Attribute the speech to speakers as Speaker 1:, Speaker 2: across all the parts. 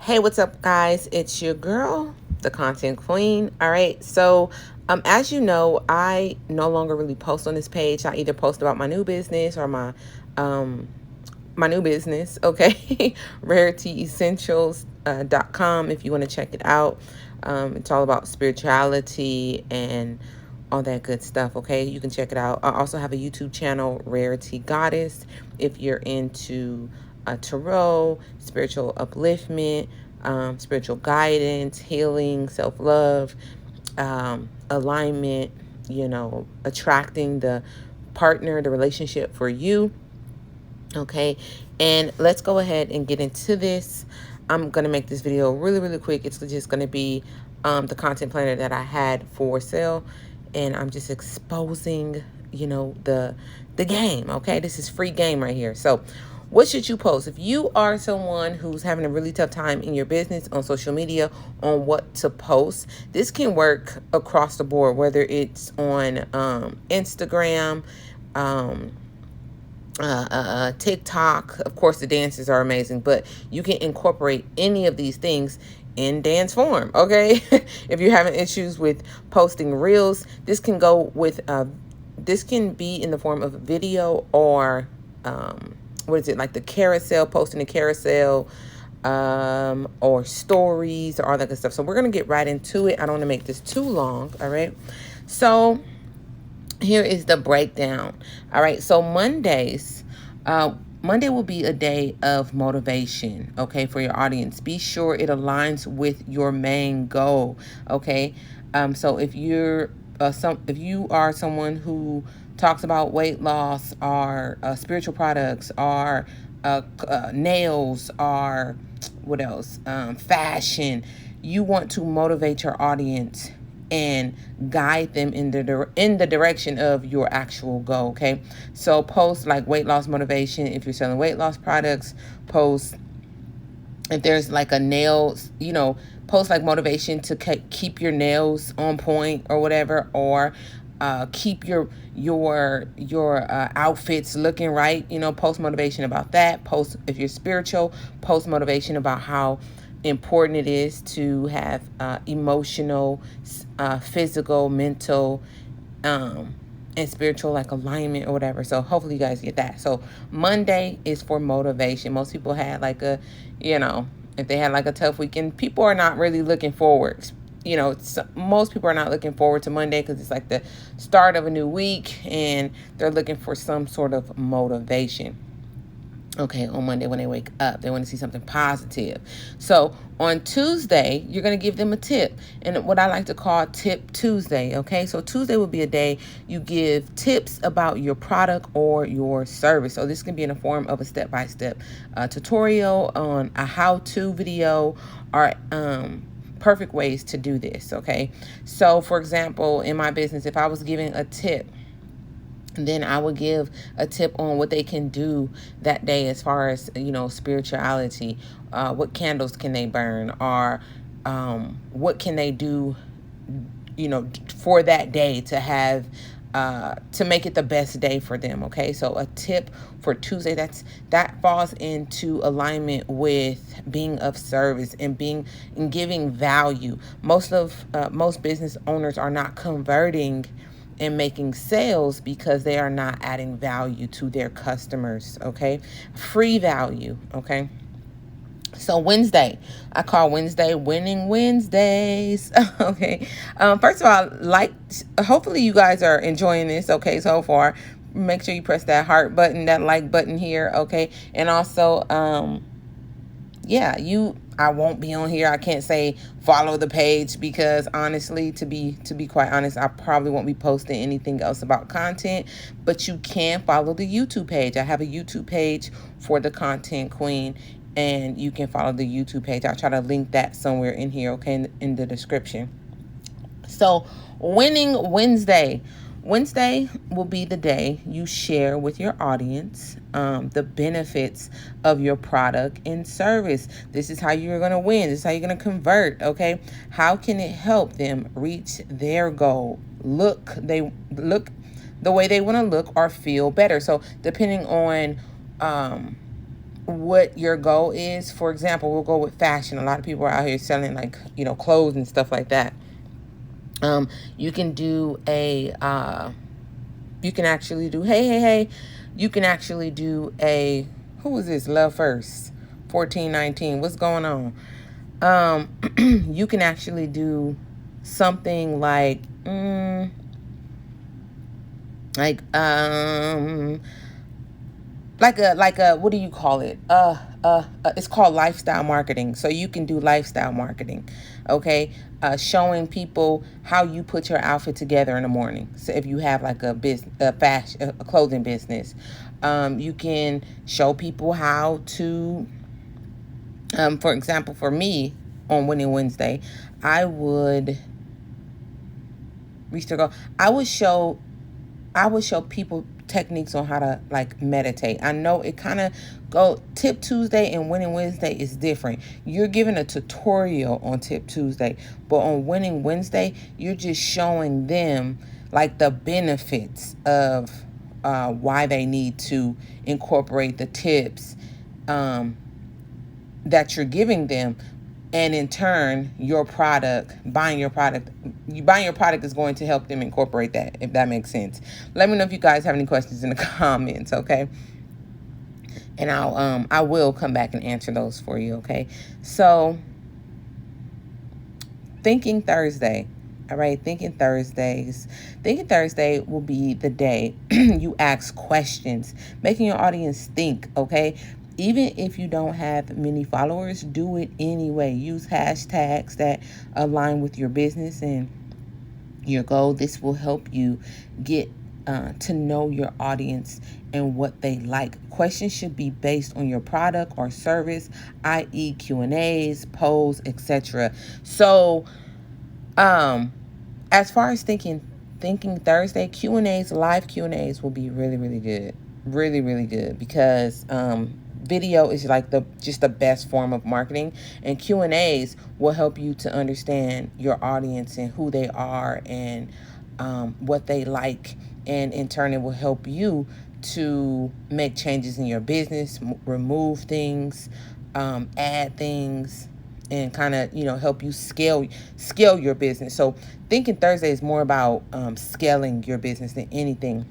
Speaker 1: Hey, what's up, guys? It's your girl, the Content Queen. All right. So, as you know, I no longer really post on this page. I either post about my new business or my new business. Okay, rarityessentials.com. If you want to check it out, it's all about spirituality and all that good stuff. Okay, you can check it out. I also have a YouTube channel, Rarity Goddess, if you're into tarot, spiritual upliftment, spiritual guidance, healing, self-love, alignment, attracting the partner, the relationship for you. Okay, and let's go ahead and get into this. I'm going to make this video really, really quick. It's just going to be the content planner that I had for sale, and I'm just exposing, the game. Okay, this is free game right here. So what should you post? If you are someone who's having a really tough time in your business, on social media, on what to post, this can work across the board, whether it's on Instagram, TikTok. Of course, the dances are amazing, but you can incorporate any of these things in dance form. Okay, if you're having issues with posting reels, this can go with this can be in the form of video or what is it, like the carousel, posting a carousel, or stories, or all that good stuff. So we're gonna get right into it. I don't want to make this too long. All right, so here is the breakdown. All right, so Monday will be a day of motivation, okay, for your audience. Be sure it aligns with your main goal, okay? So if you are someone who talks about weight loss, or spiritual products, or nails, or what else? Fashion. You want to motivate your audience and guide them in the direction of your actual goal. Okay, so post like weight loss motivation if you're selling weight loss products. Post if there's like a nails, post like motivation to keep your nails on point or whatever, or keep your outfits looking right. Post motivation about that. Post if you're spiritual, post motivation about how important it is to have emotional, physical, mental, and spiritual like alignment or whatever. So hopefully you guys get that. So Monday is for motivation. Most people had like a, if they had like a tough weekend, people are not really looking forward. Most people are not looking forward to Monday because it's like the start of a new week and they're looking for some sort of motivation. Okay, on Monday when they wake up, they want to see something positive. So on Tuesday, you're going to give them a tip, and what I like to call Tip Tuesday. Okay, so Tuesday will be a day you give tips about your product or your service. So this can be in the form of a step-by-step tutorial on a how-to video, or perfect ways to do this. Okay, so for example, in my business, if I was giving a tip, then I would give a tip on what they can do that day as far as, spirituality. What candles can they burn, or what can they do, for that day to have, to make it the best day for them. Okay, so a tip for Tuesday, that falls into alignment with being of service and giving value. Most business owners are not converting and making sales because they are not adding value to their customers. Okay, free value. Okay, so Wednesday, I call Wednesday Winning Wednesdays. Okay, first of all, hopefully you guys are enjoying this. Okay, so far, make sure you press that heart button, that like button here. Okay, and also I won't be on here. I can't say follow the page because honestly, to be quite honest, I probably won't be posting anything else about content, but you can follow the YouTube page. I have a YouTube page for the Content Queen, and you can follow the YouTube page. I'll try to link that somewhere in here, okay, in the description. So Winning Wednesday. Wednesday will be the day you share with your audience the benefits of your product and service. This is how you're going to win. This is how you're going to convert, okay? How can it help them reach their goal? Look the way they want to look or feel better. So depending on what your goal is. For example, we'll go with fashion. A lot of people are out here selling like, clothes and stuff like that. You can do you can actually do, hey, you can actually do who was this? Love First, 1419. What's going on? You can actually do something like like a what do you call it? It's called lifestyle marketing. So you can do lifestyle marketing, okay? Showing people how you put your outfit together in the morning. So if you have like a business, a clothing business, you can show people how to. For example, for me on Winning Wednesday, I would reach to go. I would show people techniques on how to like meditate. I know it kind of go Tip Tuesday and Winning Wednesday is different. You're giving a tutorial on Tip Tuesday, but on Winning Wednesday, you're just showing them like the benefits of why they need to incorporate the tips that you're giving them. And in turn, buying your product is going to help them incorporate that, if that makes sense. Let me know if you guys have any questions in the comments, okay? And I will come back and answer those for you, okay? So, Thinking Thursday. All right, Thinking Thursday will be the day you ask questions, making your audience think, okay? Even if you don't have many followers, do it anyway. Use hashtags that align with your business and your goal. This will help you get to know your audience and what they like. Questions should be based on your product or service, i.e. Q&As, polls, etc. So, as far as Thinking Thursday, Q&As, live Q&As will be really, really good. Really, really good because video is like just the best form of marketing, and Q&As will help you to understand your audience and who they are and what they like, and in turn it will help you to make changes in your business, remove things, add things, and kind of help you scale your business. So Thinking Thursday is more about scaling your business than anything.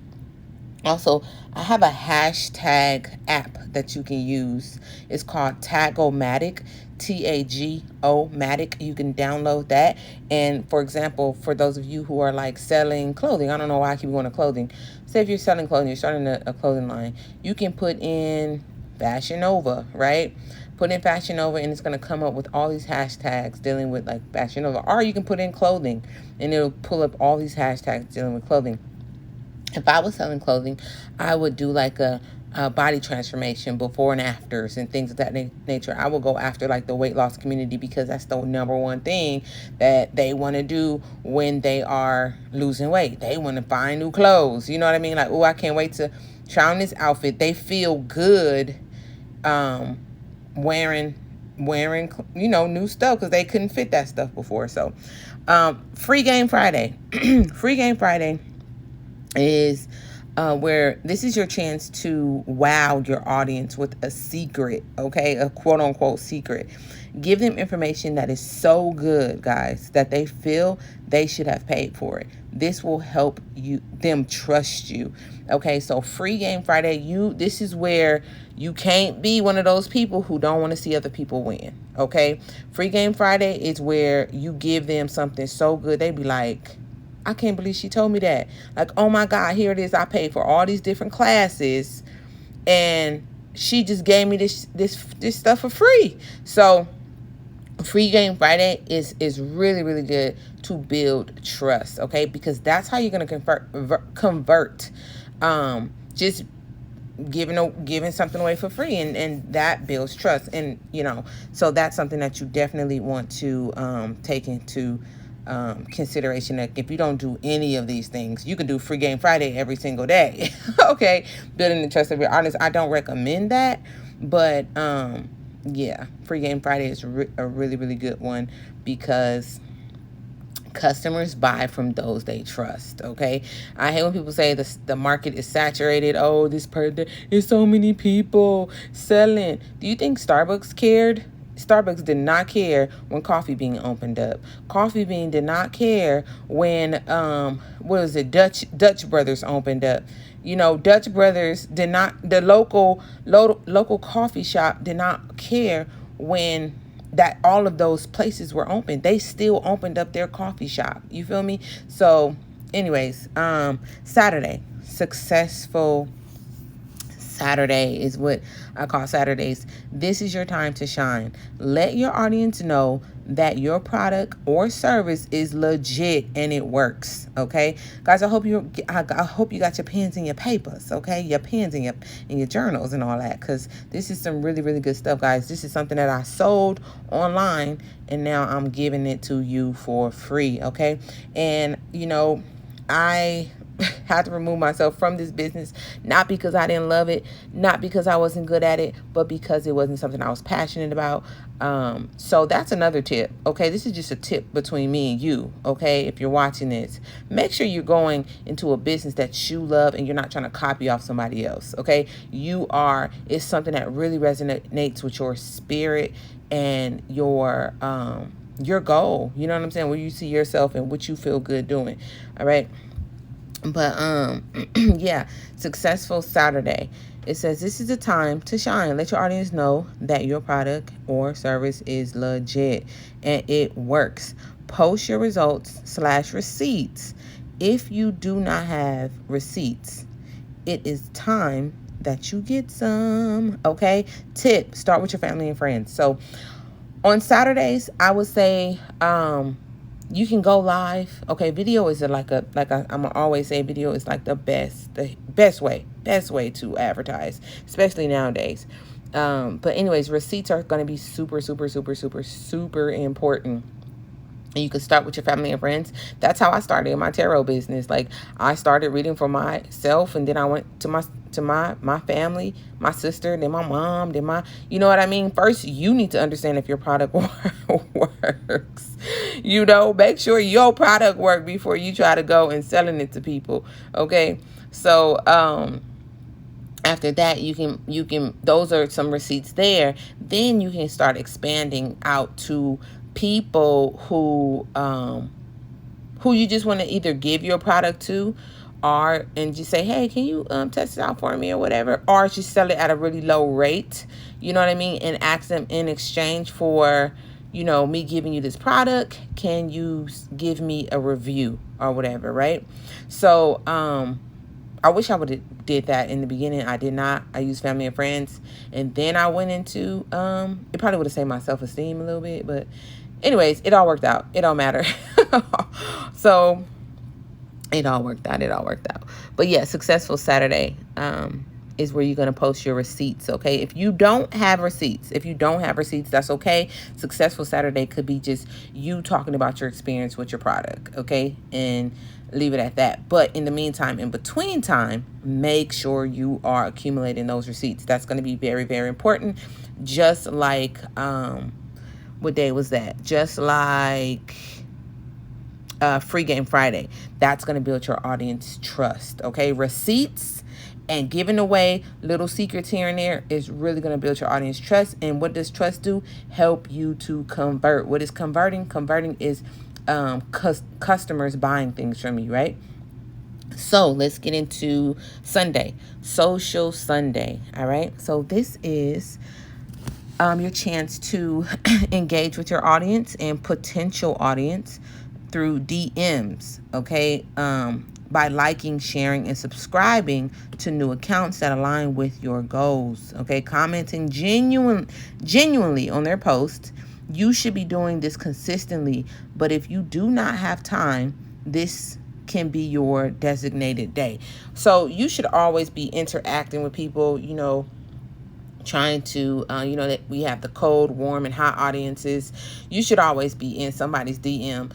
Speaker 1: Also, I have a hashtag app that you can use. It's called Tagomatic, Tagomatic. You can download that. And for example, for those of you who are like selling clothing, I don't know why I keep going to clothing. Say if you're selling clothing, you're starting a clothing line, you can put in Fashion Nova, right? Put in Fashion Nova and it's going to come up with all these hashtags dealing with like Fashion Nova. Or you can put in clothing and it'll pull up all these hashtags dealing with clothing. If I was selling clothing, I would do like a body transformation, before and afters, and things of that nature. I will go after like the weight loss community because that's the number one thing that they want to do when they are losing weight. They want to find new clothes. You know what I mean? Like, oh, I can't wait to try on this outfit. They feel good wearing new stuff because they couldn't fit that stuff before. So Free Game Friday. Free Game Friday is where this is your chance to wow your audience with a secret, okay? A quote unquote secret. Give them information that is so good, guys, that they feel they should have paid for it. This will help them trust you. Okay, so Free Game Friday, this is where you can't be one of those people who don't want to see other people win. Okay? Free Game Friday is where you give them something so good they be like, I can't believe she told me that. Like, oh my God, here it is. I paid for all these different classes and she just gave me this stuff for free. So Free Game Friday is really, really good to build trust, okay? Because that's how you're going to convert. Just giving something away for free, and that builds trust. And so that's something that you definitely want to take into consideration. That if you don't do any of these things, you can do Free Game Friday every single day. Okay, building the trust of your audience. I don't recommend that, but yeah, Free Game Friday is a really, really good one because Customers buy from those they trust. Okay, I hate when people say the market is saturated. Oh, there's so many people selling. Do you think Starbucks cared? Starbucks did not care when Coffee Bean opened up. Coffee Bean did not care when what was it, Dutch Brothers opened up. Dutch Brothers did not, the local coffee shop did not care when that all of those places were open. They still opened up their coffee shop. You feel me? So anyways, Saturday, successful Saturday is what I call Saturdays. This is your time to shine. Let your audience know that your product or service is legit and it works. Okay, guys, I hope you got your pens and your papers. Okay, your pens and your journals and all that, because this is some really, really good stuff, guys. This is something that I sold online and now I'm giving it to you for free. Okay, and I had to remove myself from this business, not because I didn't love it, not because I wasn't good at it, but because it wasn't something I was passionate about. So that's another tip. Okay, this is just a tip between me and you. Okay, if you're watching this, make sure you're going into a business that you love and you're not trying to copy off somebody else. Okay, it's something that really resonates with your spirit and your goal. You know what I'm saying? Where you see yourself and what you feel good doing. All right. But yeah, successful Saturday. It says this is the time to shine. Let your audience know that your product or service is legit and it works. Post your results / receipts. If you do not have receipts, it is time that you get some. Okay. Tip: start with your family and friends. So on Saturdays, I would say you can go live. Okay, video is I'm gonna always say video is like the best way to advertise, especially nowadays. But anyways, receipts are gonna be super, super, super, super, super important. And you can start with your family and friends. That's how I started in my tarot business. Like, I started reading for myself, and then I went to my family, my sister, then my mom, then you know what I mean? First, you need to understand if your product works. Make sure your product works before you try to go and selling it to people. Okay, so after that, you can those are some receipts there. Then you can start expanding out to people who you just want to either give your product to, and just say, hey, can you test it out for me or whatever, or just sell it at a really low rate, you know what I mean, and ask them in exchange for me giving you this product, can you give me a review or whatever, right? So I wish I would have did that in the beginning. I did not. I used family and friends, and then I went into it probably would have saved my self-esteem a little bit, but anyways, it all worked out. It don't matter. So it all worked out. But yeah, successful Saturday is where you're going to post your receipts. Okay, if you don't have receipts, that's okay. Successful Saturday could be just you talking about your experience with your product. Okay, and leave it at that. But in the meantime, in between time, make sure you are accumulating those receipts. That's going to be very, very important. Just like what day was that? Just like Free Game Friday. That's going to build your audience trust. Okay, receipts and giving away little secrets here and there is really going to build your audience trust. And what does trust do? Help you to convert. What is converting? Converting is customers buying things from you, right? So let's get into Sunday, Social Sunday. All right. So this is your chance to engage with your audience and potential audience through DMs. Okay. By liking, sharing, and subscribing to new accounts that align with your goals. Okay. Commenting genuinely on their posts. You should be doing this consistently, but if you do not have time, this can be your designated day. So you should always be interacting with people, trying to, that we have the cold, warm, and hot audiences. You should always be in somebody's DM,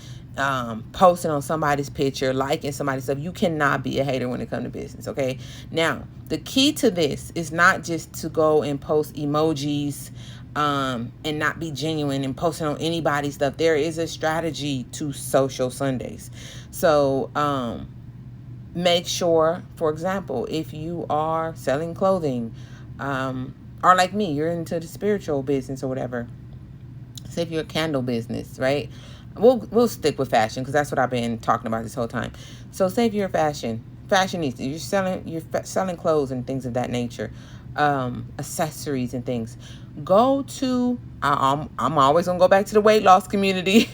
Speaker 1: posting on somebody's picture, liking somebody's stuff. You cannot be a hater when it comes to business. Okay. Now, the key to this is not just to go and post emojis, and not be genuine and posting on anybody's stuff. There is a strategy to social Sundays. So make sure, for example, if you are selling clothing, or like me, you're into the spiritual business or whatever. Say if you're a candle business, right? We'll stick with fashion because that's what I've been talking about this whole time. So say if you're a fashionista, you're selling clothes and things of that nature, accessories and things. Go to I'm always gonna go back to the weight loss community.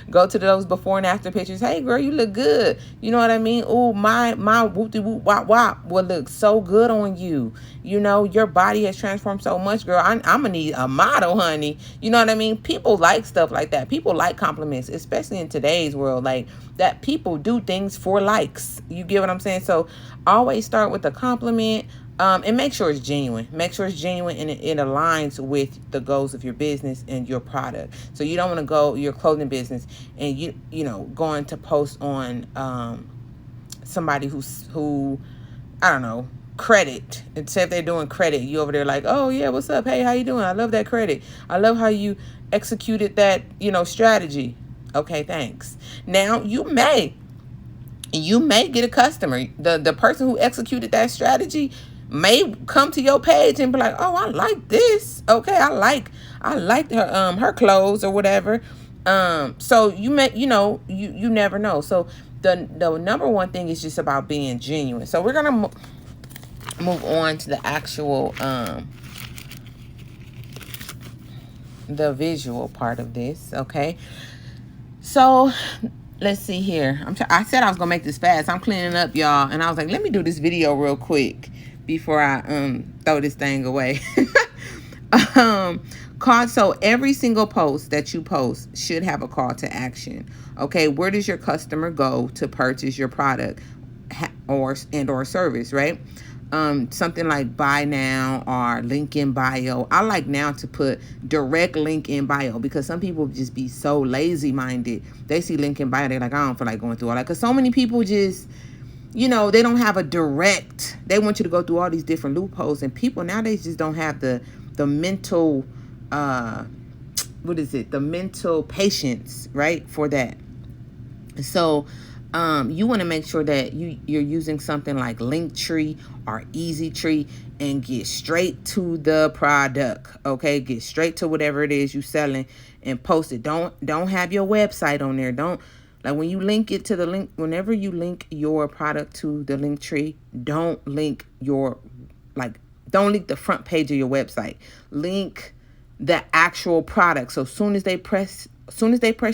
Speaker 1: Go to those before and after pictures. Hey girl, you look good. You know what I mean? Oh, my whoop de whoop wop wop will look so good on you. You know, your body has transformed so much, girl. I'm gonna need a model, honey. You know what I mean? People like stuff like that. People like compliments, especially in today's world. Like that, people do things for likes. You get what I'm saying? So always start with a compliment. And make sure it's genuine. Make sure it's genuine and it aligns with the goals of your business and your product. So you don't want to go your clothing business and you know going to post on somebody who I don't know, credit. And say if they're doing credit, you over there like, oh yeah, what's up? Hey, how you doing? I love that credit. I love how you executed that, strategy. Okay, thanks. Now you may get a customer. The person who executed that strategy may come to your page and be like, oh, I like this. Okay, I like her clothes or whatever. So you may, you never know. So the number one thing is just about being genuine. So we're gonna move on to the actual the visual part of this. Okay, so let's see here. I said I was gonna make this fast. I'm cleaning up, y'all, and I was like, let me do this video real quick before I throw this thing away. So every single post that you post should have a call to action. Okay, where does your customer go to purchase your product or service, right? Something like buy now or link in bio. I like now to put direct link in bio because some people just be so lazy minded. They see link in bio, they're like, I don't feel like going through all that. Because so many people just, they don't have a direct. They want you to go through all these different loopholes, and people nowadays just don't have the mental the mental patience, right, for that. So you want to make sure that you're using something like Linktree or EasyTree and get straight to the product. Okay, get straight to whatever it is you're selling and post it. Don't have your website on there. Don't, like, when you link it to the link, whenever you link your product to the Linktree, don't link don't link the front page of your website. Link the actual product. So soon as they press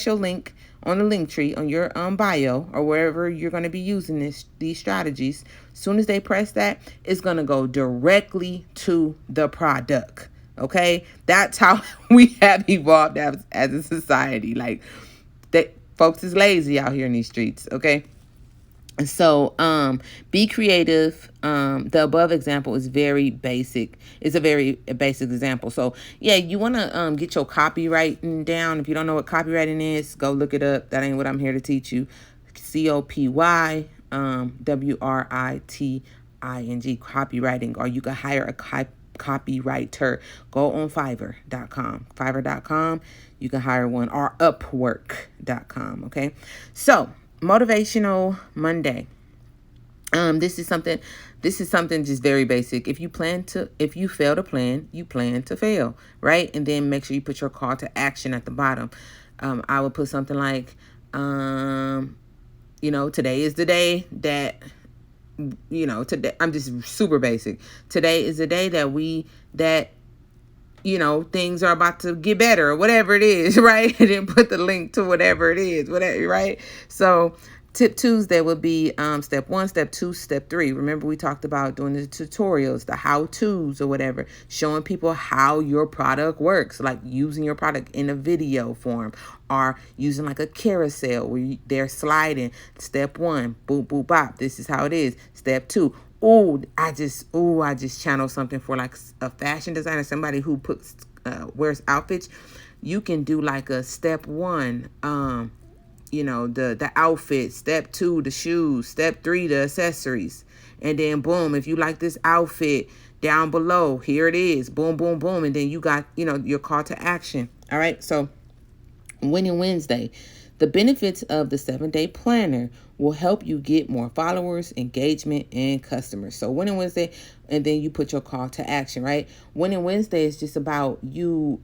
Speaker 1: your link on the Linktree on your bio or wherever you're going to be using these strategies, soon as they press that, it's going to go directly to the product. Okay, that's how we have evolved as a society. Like, that folks is lazy out here in these streets. Okay. So be creative. The above example is very basic. It's a very basic example. So yeah, you want to get your copywriting down. If you don't know what copywriting is, go look it up. That ain't what I'm here to teach you. COPY WRITING, copywriting. Or you can hire a copywriter. Go on fiverr.com. You can hire one, or upwork.com. Okay, so Motivational Monday. This is something just very basic. If you fail to plan, you plan to fail, right? And then make sure you put your call to action at the bottom. I would put something like, today is the day that, today, I'm just super basic. Today is the day that things are about to get better or whatever it is, right? And then put the link to whatever it is, whatever, right? So tip Tuesday would be step 1, step 2, step 3. Remember, we talked about doing the tutorials, the how-tos or whatever, showing people how your product works, like using your product in a video form or using like a carousel where they're sliding. Step 1, boop, boop, bop. This is how it is. Step 2, I just channeled something for like a fashion designer, somebody who wears outfits. You can do like a step 1, the outfit, step 2, the shoes, step 3, the accessories. And then boom, if you like this outfit, down below. Here it is. Boom, boom, boom. And then you got, your call to action. All right. So Winning Wednesday. The benefits of the 7-day planner will help you get more followers, engagement, and customers. So Winning Wednesday, and then you put your call to action, right? Winning Wednesday is just about you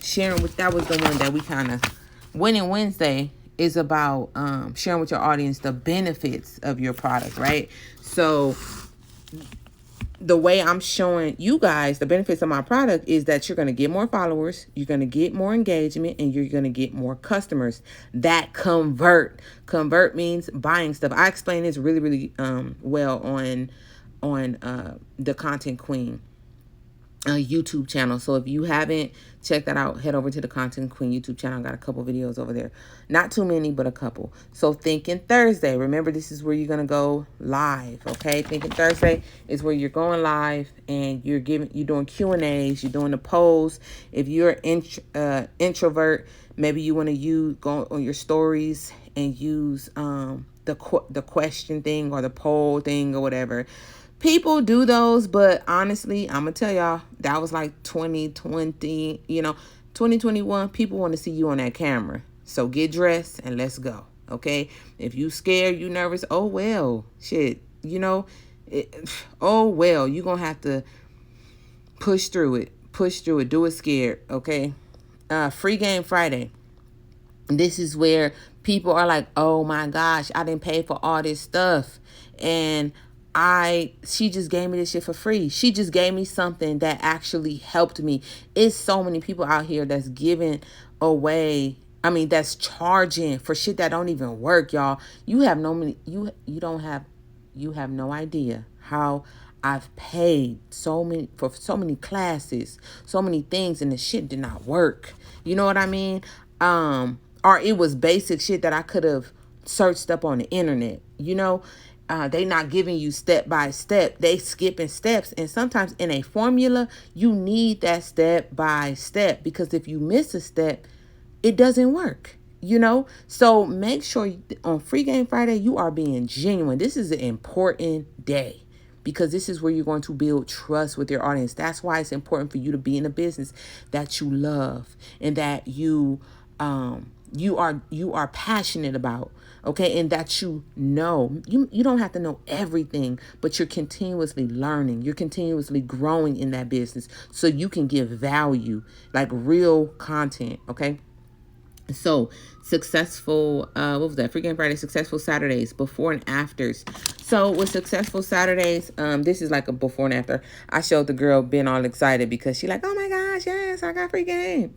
Speaker 1: sharing with, that was the one that we kind of, Winning Wednesday is about sharing with your audience the benefits of your product, right? So the way I'm showing you guys the benefits of my product is that you're going to get more followers, you're going to get more engagement, and you're going to get more customers that convert. Convert means buying stuff. I explain this really, really well on the Content Queen YouTube channel. So if you haven't checked that out, head over to the Content Queen YouTube channel. I got a couple videos over there. Not too many, but a couple. So Thinking Thursday. Remember, this is where you're going to go live, okay? Thinking Thursday is where you're going live and you're doing Q&As, you're doing the polls. If you're an introvert, maybe you want to go on your stories and use the question thing or the poll thing or whatever. People do those, but honestly, I'm going to tell y'all, that was like 2020, 2021, people want to see you on that camera. So get dressed and let's go, okay? If you scared, you nervous, oh well, shit, oh well, you're going to have to push through it, do it scared, okay? Free Game Friday. This is where people are like, oh my gosh, I didn't pay for all this stuff. And she just gave me this shit for free. She just gave me something that actually helped me. It's so many people out here that's giving away. That's charging for shit that don't even work, y'all. You have no idea how I've paid for so many classes, so many things, and the shit did not work. You know what I mean? Or it was basic shit that I could have searched up on the internet, They not giving you step by step. They skipping steps. And sometimes in a formula, you need that step by step, because if you miss a step, it doesn't work, So make sure on Free Game Friday, you are being genuine. This is an important day because this is where you're going to build trust with your audience. That's why it's important for you to be in a business that you love and that you are passionate about, okay? And that you don't have to know everything, but you're continuously learning. You're continuously growing in that business so you can give value, like real content, okay? So successful, what was that? Free Game Friday, successful Saturdays, before and afters. So with successful Saturdays, this is like a before and after. I showed the girl being all excited because she like, oh my gosh, yes, I got free game.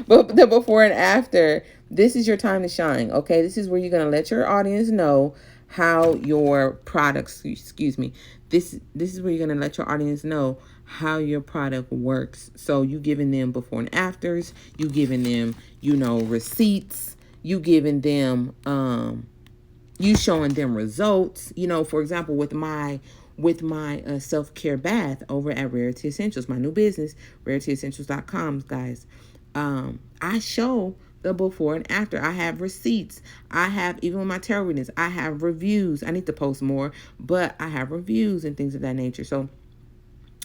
Speaker 1: But the before and after, this is your time to shine, okay? This is where you're going to let your audience know how your products, this is where you're going to let your audience know how your product works. So you giving them before and afters, you giving them, receipts, you giving them, you showing them results, for example, with my self-care bath over at Rarity Essentials, my new business, rarityessentials.com, guys. I show the before and after. I have receipts. I have, even with my tarot readings, I have reviews. I need to post more, but I have reviews and things of that nature. So,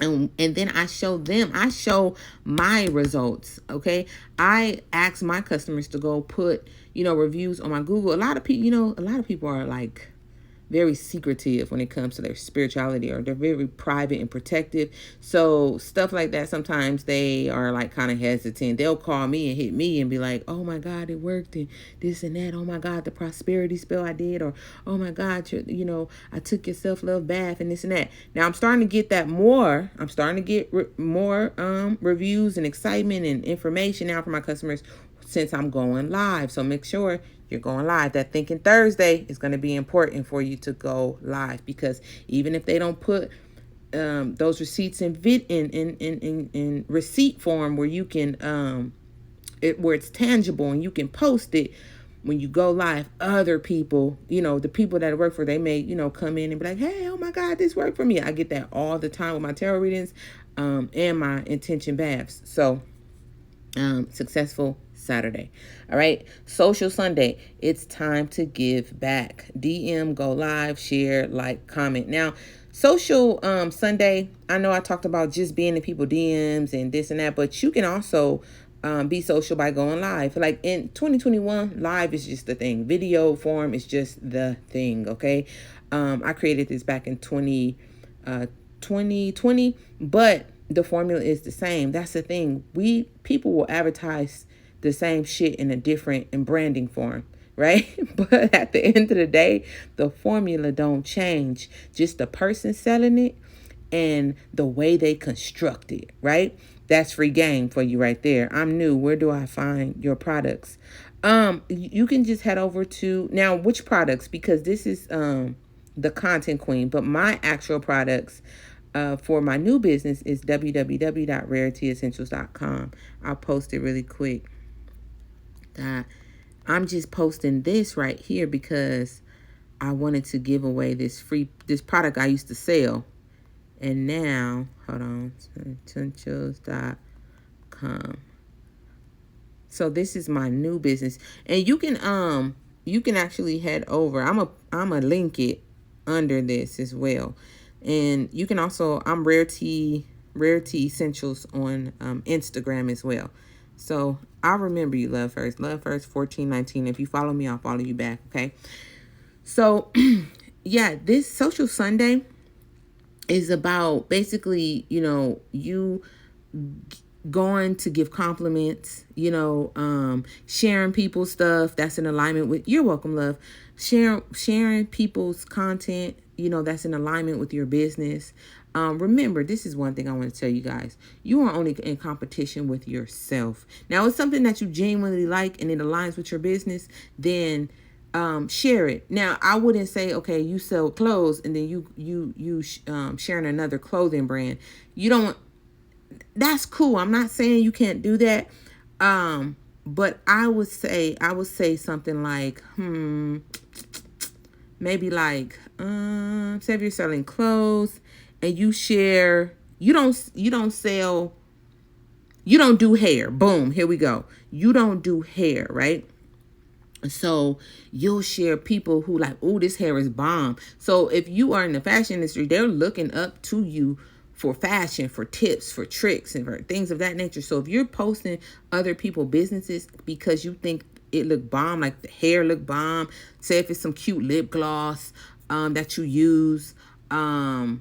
Speaker 1: and then I show my results. Okay. I ask my customers to go put, reviews on my Google. A lot of people are like very secretive when it comes to their spirituality, or they're very private and protective. So stuff like that, sometimes they are like kind of hesitant. They'll call me and hit me and be like, oh my God, it worked, and this and that. Oh my God, the prosperity spell I did, or oh my God, I took your self-love bath and this and that. Now I'm starting to get that more. I'm starting to get more reviews and excitement and information now from my customers since I'm going live. So make sure you're going live. That Thinking Thursday is going to be important for you to go live, because even if they don't put those receipts in receipt form where you can where it's tangible and you can post it, when you go live, other people, the people that work for, they may, come in and be like, hey, oh my God, this worked for me. I get that all the time with my tarot readings and my intention baths. So successful Saturday. All right. Social Sunday. It's time to give back. DM, go live, share, like, comment. Now, social Sunday, I know I talked about just being in people DMs and this and that, but you can also be social by going live. Like in 2021, live is just the thing. Video form is just the thing, okay? I created this back in 2020, but the formula is the same. That's the thing. People will advertise the same shit in a different and branding form, right? But at the end of the day, the formula don't change. Just the person selling it and the way they construct it, right? That's free game for you right there. I'm new. Where do I find your products? You can just head over to now which products, because this is the Content Queen, but my actual products for my new business is www.rarityessentials.com. I'll post it really quick. I'm just posting this right here because I wanted to give away this product I used to sell. And now, hold on, essentials.com. So this is my new business. And you can actually head over. I'm a link it under this as well. And you can also, I'm Rarity Essentials on Instagram as well. So I remember you, Love First 1419. If you follow me, I'll follow you back. Okay. So yeah, this Social Sunday is about basically, you going to give compliments, sharing people's stuff that's in alignment with, you're welcome, love, sharing people's content, that's in alignment with your business. Remember, this is one thing I want to tell you guys. You are only in competition with yourself. Now, it's something that you genuinely like and it aligns with your business, then share it. Now, I wouldn't say, okay, you sell clothes and then you sharing another clothing brand. You don't, that's cool. I'm not saying you can't do that. But I would say something like, maybe like, say if you're selling clothes and you share, you don't do hair. Boom, here we go. You don't do hair, right? So you'll share people who like, oh, this hair is bomb. So if you are in the fashion industry, they're looking up to you for fashion, for tips, for tricks, and for things of that nature. So if you're posting other people's businesses because you think it look bomb, like the hair look bomb, say if it's some cute lip gloss that you use, a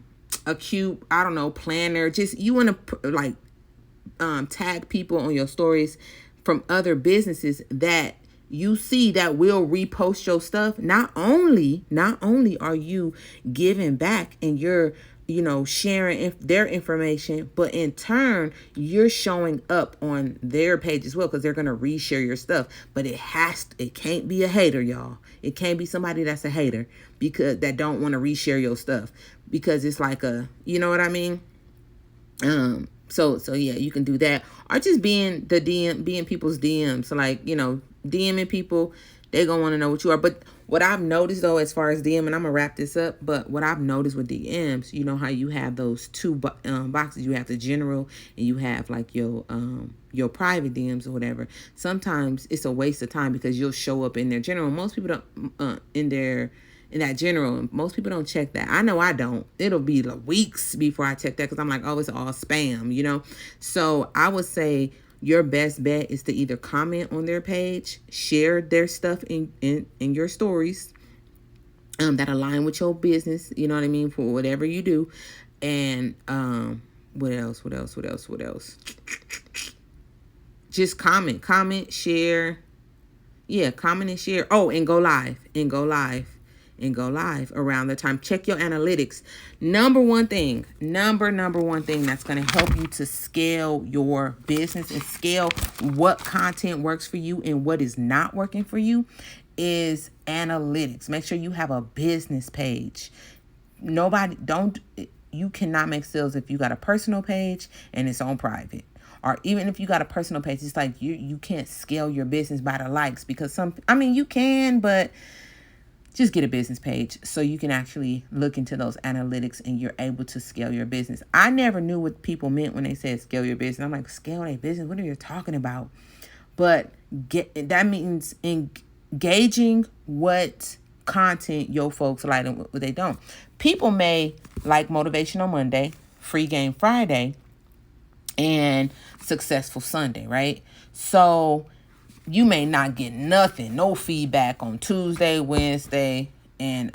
Speaker 1: cute, I don't know, planner, just you want to like tag people on your stories from other businesses that you see that will repost your stuff. Not only are you giving back and you're sharing their information, but in turn you're showing up on their page as well, because they're going to reshare your stuff. But it can't be a hater, y'all. It can't be somebody that's a hater because that don't want to reshare your stuff, because it's like you know what I mean? So yeah, you can do that, or just being people's DMs. So like, DMing people, they gonna want to know what you are. But what I've noticed though, as far as DM, and I'm gonna wrap this up, but what I've noticed with DMs, you know how you have those two boxes. You have the general and you have like your private DMs or whatever. Sometimes it's a waste of time because you'll show up in their general. Most people don't in that general. Most people don't check that. I know I don't. It'll be like weeks before I check that because I'm like, oh, it's all spam, So I would say your best bet is to either comment on their page, share their stuff in your stories that align with your business, you know what I mean, for whatever you do. And what else? Just comment, share. Yeah, comment and share. Oh, and go live around the time. Check your analytics. Number one thing that's going to help you to scale your business and scale what content works for you and what is not working for you is analytics. Make sure you have a business page. You cannot make sales if you got a personal page and it's on private. Or even if you got a personal page, it's like you can't scale your business by the likes, because you can, but just get a business page so you can actually look into those analytics and you're able to scale your business. I never knew what people meant when they said scale your business. I'm like, scale their business? What are you talking about? But that means engaging what content your folks like and what they don't. people may like Motivational Monday, Free Game Friday, and Successful Sunday, right? So you may not get nothing, no feedback on Tuesday, Wednesday, and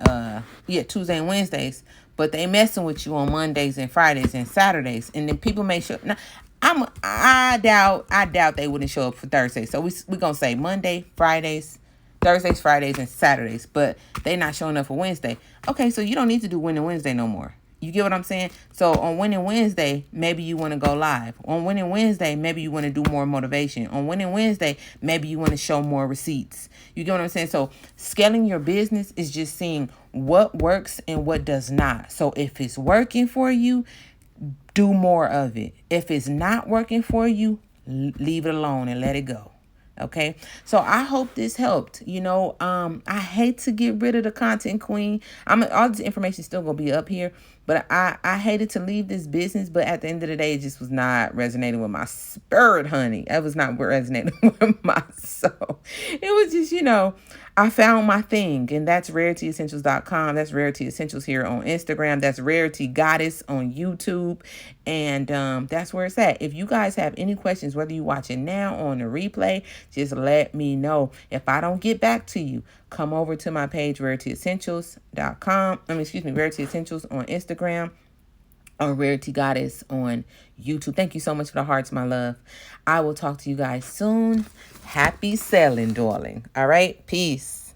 Speaker 1: Tuesday and Wednesdays, but they messing with you on Mondays and Fridays and Saturdays, and then people may show. Now, I doubt they wouldn't show up for Thursday. So we gonna say Monday, Fridays, Thursdays, Fridays, and Saturdays, but they not showing up for Wednesday. Okay, so you don't need to do Winning Wednesday no more. You get what I'm saying? So on Winning Wednesday, maybe you want to go live. On Winning Wednesday, maybe you want to do more motivation. On Winning Wednesday, maybe you want to show more receipts. You get what I'm saying? So scaling your business is just seeing what works and what does not. So if it's working for you, do more of it. If it's not working for you, leave it alone and let it go. Okay, so I hope this helped. I hate to get rid of the content queen. All this information is still gonna be up here, but I hated to leave this business. But at the end of the day, it just was not resonating with my spirit, honey. It was not resonating with my soul. It was just, I found my thing, and that's rarityessentials.com. That's Rarity Essentials here on Instagram. That's Rarity Goddess on YouTube. And that's where it's at. If you guys have any questions, whether you watch it now or on the replay, just let me know. If I don't get back to you, come over to my page, rarityessentials.com. Rarity Essentials on Instagram, or Rarity Goddess on YouTube. Thank you so much for the hearts, my love. I will talk to you guys soon. Happy selling, darling. All right. Peace.